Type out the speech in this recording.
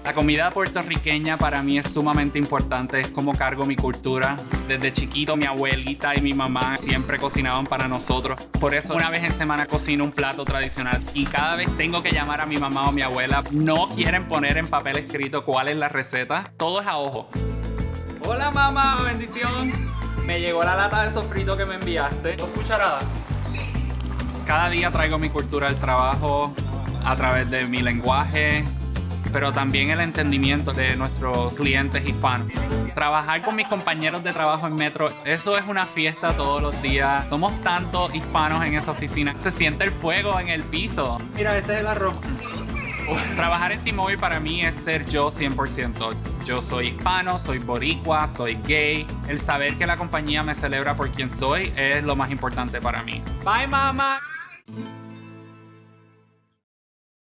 La comida puertorriqueña para mí es sumamente importante, es como cargo mi cultura. Desde chiquito mi abuelita y mi mamá siempre cocinaban para nosotros. Por eso una vez en semana cocino un plato tradicional y cada vez tengo que llamar a mi mamá o mi abuela. No quieren poner en papel escrito cuál es la receta, todo es a ojo. Hola mamá, bendición. Me llegó la lata de sofrito que me enviaste. 2 cucharadas. Cada día traigo mi cultura al trabajo a través de mi lenguaje, pero también el entendimiento de nuestros clientes hispanos. Trabajar con mis compañeros de trabajo en Metro, eso es una fiesta todos los días. Somos tantos hispanos en esa oficina. Se siente el fuego en el piso. Mira, este es el arroz. Trabajar en T-Mobile para mí es ser yo 100%. Yo soy hispano, soy boricua, soy gay. El saber que la compañía me celebra por quien soy es lo más importante para mí. Bye, mamá.